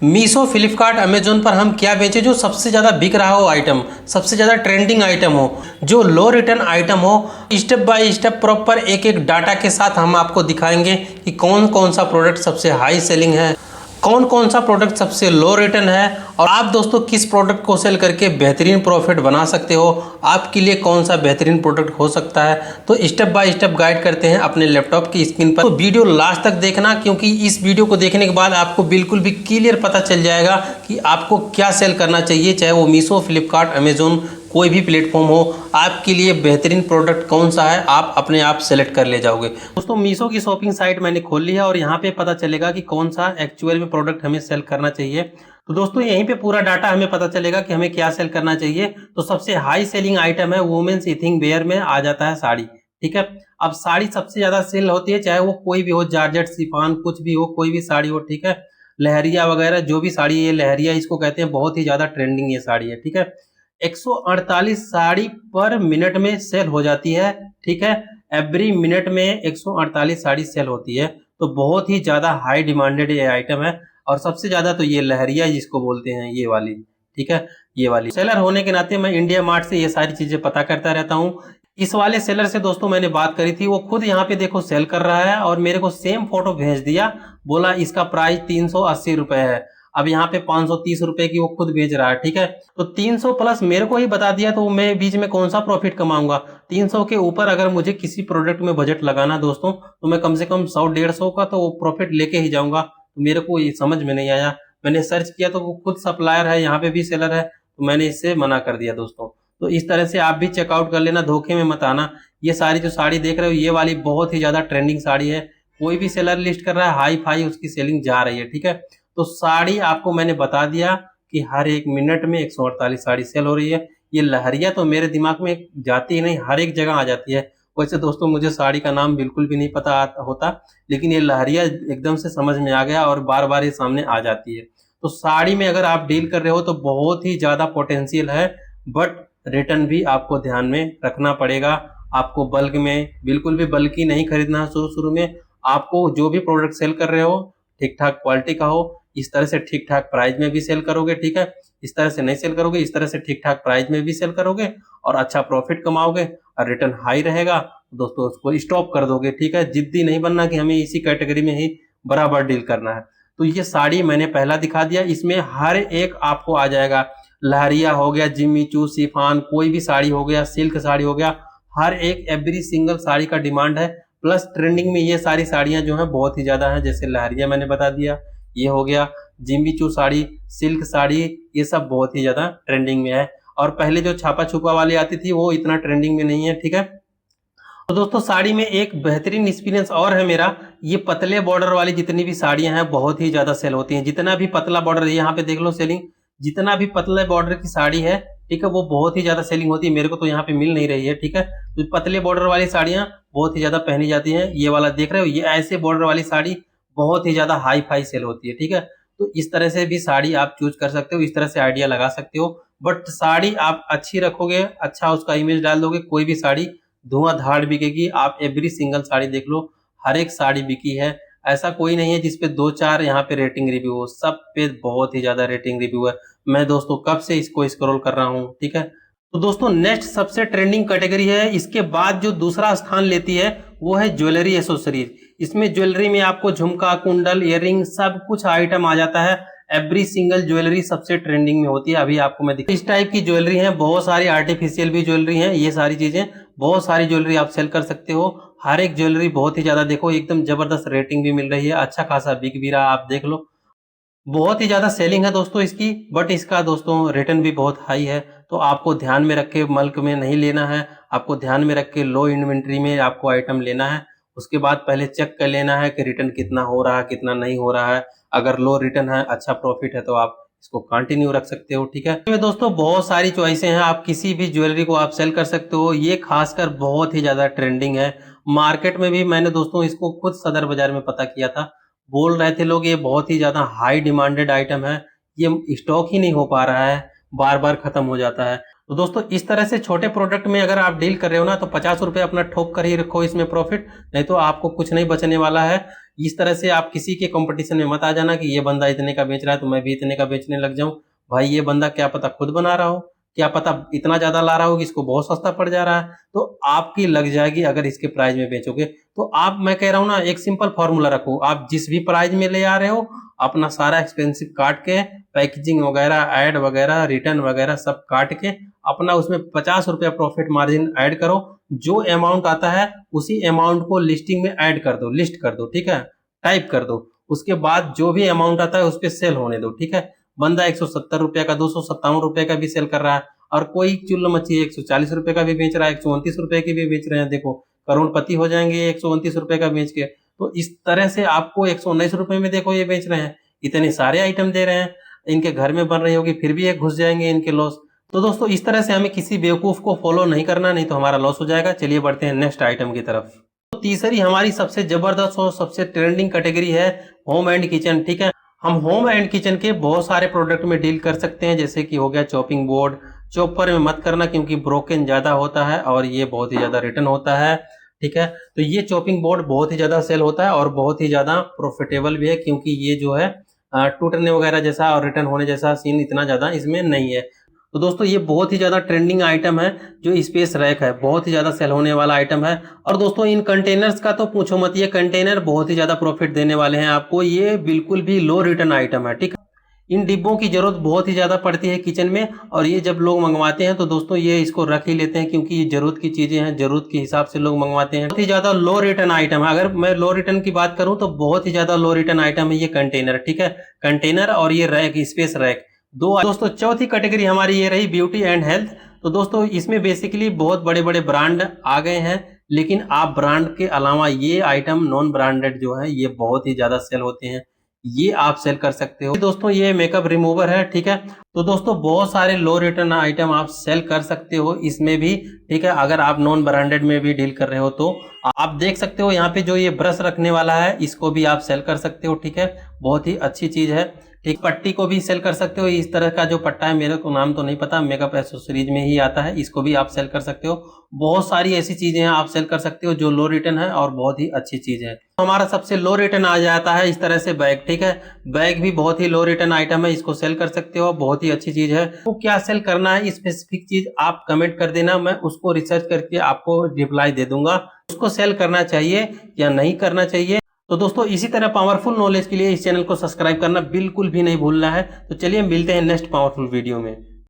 Meesho, Flipkart, Amazon पर हम क्या बेचें जो सबसे ज़्यादा बिक रहा हो आइटम, सबसे ज़्यादा ट्रेंडिंग आइटम हो, जो लो रिटर्न आइटम हो। स्टेप बाय स्टेप प्रॉपर एक एक डाटा के साथ हम आपको दिखाएंगे कि कौन कौन सा प्रोडक्ट सबसे हाई सेलिंग है, कौन कौन सा प्रोडक्ट सबसे लो रिटर्न है, और आप दोस्तों किस प्रोडक्ट को सेल करके बेहतरीन प्रॉफिट बना सकते हो, आपके लिए कौन सा बेहतरीन प्रोडक्ट हो सकता है। तो स्टेप बाय स्टेप गाइड करते हैं अपने लैपटॉप की स्क्रीन पर। तो वीडियो लास्ट तक देखना, क्योंकि इस वीडियो को देखने के बाद आपको बिल्कुल भी क्लियर पता चल जाएगा कि आपको क्या सेल करना चाहिए, चाहे वो मीशो, फ्लिपकार्ट, अमेजोन, कोई भी प्लेटफॉर्म हो। आपके लिए बेहतरीन प्रोडक्ट कौन सा है आप अपने आप सेलेक्ट कर ले जाओगे। दोस्तों मीशो की शॉपिंग साइट मैंने खोल ली है और यहाँ पे पता चलेगा कि कौन सा एक्चुअल में प्रोडक्ट हमें सेल करना चाहिए। तो दोस्तों यहीं पे पूरा डाटा हमें पता चलेगा कि हमें क्या सेल करना चाहिए। तो सबसे हाई सेलिंग आइटम है वुमेन्स इथिंग वेयर में आ जाता है साड़ी। ठीक है, अब साड़ी सबसे ज्यादा सेल होती है, चाहे वो कोई भी हो, जॉर्जेट, शिफॉन, कुछ भी हो, कोई भी साड़ी हो। ठीक है, लहरिया वगैरह जो भी साड़ी है, लहरिया इसको कहते हैं, बहुत ही ज्यादा ट्रेंडिंग ये साड़ी है। ठीक है, 148 साड़ी पर मिनट में सेल हो जाती है। ठीक है, एवरी मिनट में 148 साड़ी सेल होती है। तो बहुत ही ज्यादा हाई डिमांडेड ये आइटम है। और सबसे ज्यादा तो ये लहरिया जिसको बोलते हैं, ये वाली। ठीक है, ये वाली सेलर होने के नाते मैं इंडिया मार्ट से ये सारी चीजें पता करता रहता हूँ। इस वाले सेलर से दोस्तों मैंने बात करी थी, वो खुद यहाँ पे देखो सेल कर रहा है और मेरे को सेम फोटो भेज दिया, बोला इसका प्राइस 380 रुपए है। अब यहाँ पे 530 रुपए की वो खुद बेच रहा है। ठीक है, तो 300 प्लस मेरे को ही बता दिया, तो मैं बीच में कौन सा प्रॉफिट कमाऊंगा। 300 के ऊपर अगर मुझे किसी प्रोडक्ट में बजट लगाना दोस्तों, तो मैं कम से कम 100-150 का तो वो प्रॉफिट लेके ही जाऊंगा। तो मेरे को ये समझ में नहीं आया, मैंने सर्च किया तो वो खुद सप्लायर है, यहाँ पे भी सेलर है, तो मैंने इससे मना कर दिया दोस्तों। तो इस तरह से आप भी चेकआउट कर लेना, धोखे में मत आना। ये सारी जो साड़ी देख रहे हो, ये वाली बहुत ही ज्यादा ट्रेंडिंग साड़ी है। कोई भी सेलर लिस्ट कर रहा है, हाई फाई उसकी सेलिंग जा रही है। ठीक है, तो साड़ी आपको मैंने बता दिया कि हर एक मिनट में 148 साड़ी सेल हो रही है। ये लहरिया तो मेरे दिमाग में जाती ही नहीं, हर एक जगह आ जाती है। वैसे दोस्तों मुझे साड़ी का नाम बिल्कुल भी नहीं पता होता, लेकिन ये लहरिया एकदम से समझ में आ गया और बार बार ये सामने आ जाती है। तो साड़ी में अगर आप डील कर रहे हो तो बहुत ही ज्यादा पोटेंशियल है, बट रिटर्न भी आपको ध्यान में रखना पड़ेगा। आपको बल्क में बिल्कुल भी बल्कि नहीं खरीदना है। शुरू शुरू में आपको जो भी प्रोडक्ट सेल कर रहे हो ठीक ठाक क्वालिटी का हो, इस तरह से ठीक ठाक प्राइस में भी सेल करोगे। ठीक है, इस तरह से नहीं सेल करोगे, इस तरह से ठीक ठाक प्राइस में भी सेल करोगे और अच्छा प्रॉफिट कमाओगे और रिटर्न हाई रहेगा, दोस्तों उसको स्टॉप कर दोगे। ठीक है, जिद्दी नहीं बनना कि हमें इसी कैटेगरी में ही बराबर डील करना है। तो ये साड़ी मैंने पहला दिखा दिया, इसमें हर एक आपको आ जाएगा। लहरिया हो गया, जिम्मी चू, शिफॉन, कोई भी साड़ी हो गया, सिल्क साड़ी हो गया, हर एक एवरी सिंगल साड़ी का डिमांड है। प्लस ट्रेंडिंग में ये सारी साड़ियां जो है बहुत ही ज्यादा है, जैसे लहरिया मैंने बता दिया, ये हो गया जिम्मीचू साड़ी, सिल्क साड़ी, ये सब बहुत ही ज्यादा ट्रेंडिंग में है। और पहले जो छापा छुपा वाली आती थी वो इतना ट्रेंडिंग में नहीं है। ठीक है, तो दोस्तों साड़ी में एक बेहतरीन एक्सपीरियंस और है मेरा, ये पतले बॉर्डर वाली जितनी भी साड़ियां हैं बहुत ही ज्यादा सेल होती हैं। जितना भी पतला बॉर्डर, यहाँ पे देख लो सेलिंग, जितना भी पतले बॉर्डर की साड़ी है, ठीक है, वो बहुत ही ज्यादा सेलिंग होती है। मेरे को तो यहाँ पे मिल नहीं रही है। ठीक है, तो पतले बॉर्डर वाली साड़ियां बहुत ही ज्यादा पहनी जाती हैं। ये वाला देख रहे हो, ये ऐसे बॉर्डर वाली साड़ी बहुत ही ज्यादा हाई फाई सेल होती है। ठीक है, तो इस तरह से भी साड़ी आप चूज कर सकते हो, इस तरह से आइडिया लगा सकते हो। बट साड़ी आप अच्छी रखोगे, अच्छा उसका इमेज डाल दोगे, कोई भी साड़ी धुआंधार बिकेगी। आप एवरी सिंगल साड़ी देख लो, हर एक साड़ी बिकी है। ऐसा कोई नहीं है जिसपे 2-4 यहाँ पे रेटिंग रिव्यू हो, सब पे बहुत ही ज्यादा रेटिंग रिव्यू है। मैं दोस्तों कब से इसको स्क्रॉल कर रहा हूँ। ठीक है, तो दोस्तों नेक्स्ट सबसे ट्रेंडिंग कैटेगरी है, इसके बाद जो दूसरा स्थान लेती है वो है ज्वेलरी एसेसरीज। इसमें ज्वेलरी में आपको झुमका, कुंडल, इयररिंग, सब कुछ आइटम आ जाता है। एवरी सिंगल ज्वेलरी सबसे ट्रेंडिंग में होती है। अभी आपको मैं इस टाइप की ज्वेलरी है, बहुत सारी आर्टिफिशियल भी ज्वेलरी है, ये सारी चीजें, बहुत सारी ज्वेलरी आप सेल कर सकते हो। हर एक ज्वेलरी बहुत ही ज्यादा देखो एकदम जबरदस्त रेटिंग भी मिल रही है, अच्छा खासा बिक भी रहा, आप देख लो बहुत ही ज्यादा सेलिंग है दोस्तों इसकी। बट इसका दोस्तों रिटर्न भी बहुत हाई है। तो आपको ध्यान में रख के मल्क में नहीं लेना है, आपको ध्यान में रख के लो इन्वेंट्री में आपको आइटम लेना है। उसके बाद पहले चेक कर लेना है कि रिटर्न कितना हो रहा है, कितना नहीं हो रहा है। अगर लो रिटर्न है, अच्छा प्रॉफिट है, तो आप इसको कंटिन्यू रख सकते हो। ठीक है, इसमें दोस्तों बहुत सारी चॉइसें हैं, आप किसी भी ज्वेलरी को आप सेल कर सकते हो। ये खासकर बहुत ही ज्यादा ट्रेंडिंग है मार्केट में भी। मैंने दोस्तों इसको खुद सदर बाजार में पता किया था, बोल रहे थे लोग ये बहुत ही ज्यादा हाई डिमांडेड आइटम है, ये स्टॉक ही नहीं हो पा रहा है, बार बार खत्म हो जाता है। तो दोस्तों इस तरह से छोटे प्रोडक्ट में अगर आप डील कर रहे हो ना, तो 50 रुपये अपना ठोक कर ही रखो इसमें प्रॉफिट, नहीं तो आपको कुछ नहीं बचने वाला है। इस तरह से आप किसी के कंपटीशन में मत आ जाना कि ये बंदा इतने का बेच रहा है तो मैं भी इतने का बेचने लग जाऊं। भाई ये बंदा क्या पता खुद बना रहा हो, क्या पता इतना ज्यादा ला रहा हो कि इसको बहुत सस्ता पड़ जा रहा है, तो आपकी लग जाएगी अगर इसके प्राइस में बेचोगे। तो आप, मैं कह रहा हूं ना, एक सिंपल फॉर्मूला रखो। आप जिस भी प्राइस में ले आ रहे हो, अपना सारा एक्सपेंसिव काट के, पैकेजिंग वगैरह, ऐड वगैरह, रिटर्न वगैरह सब काट के, अपना उसमें 50 रुपया प्रॉफिट मार्जिन ऐड करो। जो अमाउंट आता है उसी अमाउंट को लिस्टिंग में ऐड कर दो, लिस्ट कर दो, ठीक है, टाइप कर दो। उसके बाद जो भी अमाउंट आता है उस पर सेल होने दो, ठीक है। बंदा 170 रुपए का, 257 रुपए का भी सेल कर रहा है, और कोई चुल्ल मच्छी 140 रुपए का भी बेच रहा है, 129 रुपए की भी बेच रहे हैं। देखो करोड़पति हो जाएंगे 129 रुपए का बेच के। तो इस तरह से आपको 119 रुपए में देखो ये बेच रहे हैं, इतने सारे आइटम दे रहे हैं, इनके घर में बन रही होगी फिर भी एक घुस जाएंगे इनके लॉस। तो दोस्तों इस तरह से हमें किसी बेवकूफ को फॉलो नहीं करना, नहीं तो हमारा लॉस हो जाएगा। चलिए बढ़ते हैं नेक्स्ट आइटम की तरफ। तो तीसरी हमारी सबसे जबरदस्त और सबसे ट्रेंडिंग कैटेगरी है होम एंड किचन, ठीक है। हम होम एंड किचन के बहुत सारे प्रोडक्ट में डील कर सकते हैं, जैसे कि हो गया चॉपिंग बोर्ड। चॉपर में मत करना क्योंकि ब्रोकन ज्यादा होता है और ये बहुत ही ज्यादा रिटर्न होता है, ठीक है। तो ये चॉपिंग बोर्ड बहुत ही ज्यादा सेल होता है और बहुत ही ज्यादा प्रॉफिटेबल भी है, क्योंकि ये जो है टूटने वगैरह जैसा और रिटर्न होने जैसा सीन इतना ज्यादा इसमें नहीं है। तो दोस्तों ये बहुत ही ज्यादा ट्रेंडिंग आइटम है, जो स्पेस रैक है, बहुत ही ज्यादा सेल होने वाला आइटम है। और दोस्तों इन कंटेनर्स का तो पूछो मत, ये कंटेनर बहुत ही ज्यादा प्रॉफिट देने वाले हैं आपको। ये बिल्कुल भी लो रिटर्न आइटम है, ठीक है। इन डिब्बों की जरूरत बहुत ही ज्यादा पड़ती है किचन में, और ये जब लोग मंगवाते हैं तो दोस्तों ये इसको रख ही लेते हैं, क्योंकि ये जरूरत की चीजें हैं, जरूरत के हिसाब से लोग मंगवाते हैं। बहुत ही ज्यादा लो रिटर्न आइटम है। अगर मैं लो रिटर्न की बात करूं तो बहुत ही ज्यादा लो रिटर्न आइटम है ये कंटेनर, ठीक है। कंटेनर और ये रैक, स्पेस रैक, दो। दोस्तों चौथी कैटेगरी हमारी ये रही ब्यूटी एंड हेल्थ। तो दोस्तों इसमें बेसिकली बहुत बड़े बड़े ब्रांड आ गए हैं, लेकिन आप ब्रांड के अलावा ये आइटम नॉन ब्रांडेड जो है ये बहुत ही ज्यादा सेल होते हैं, ये आप सेल कर सकते हो। दोस्तों ये मेकअप रिमूवर है, ठीक है। तो दोस्तों बहुत सारे लो रिटर्न आइटम आप सेल कर सकते हो इसमें भी, ठीक है। अगर आप नॉन ब्रांडेड में भी डील कर रहे हो तो आप देख सकते हो यहाँ पे जो ये ब्रश रखने वाला है इसको भी आप सेल कर सकते हो, ठीक है। बहुत ही अच्छी चीज है, ठीक। पट्टी को भी सेल कर सकते हो, इस तरह का जो पट्टा है, मेरे को नाम तो नहीं पता, मेकअप एसेसरीज में ही आता है, इसको भी आप सेल कर सकते हो। बहुत सारी ऐसी चीजें हैं आप सेल कर सकते हो जो लो रिटर्न है और बहुत ही अच्छी चीज है। हमारा सबसे लो रिटर्न आ जाता है इस तरह से बैग, ठीक है। बैग भी बहुत ही लो रिटर्न आइटम है, इसको सेल कर सकते हो, बहुत ही अच्छी चीज है। तो क्या सेल करना है स्पेसिफिक चीज आप कमेंट कर देना, मैं उसको रिसर्च करके आपको रिप्लाई दे दूंगा, उसको सेल करना चाहिए या नहीं करना चाहिए। तो दोस्तों इसी तरह पावरफुल नॉलेज के लिए इस चैनल को सब्सक्राइब करना बिल्कुल भी नहीं भूलना है। तो चलिए मिलते हैं नेक्स्ट पावरफुल वीडियो में।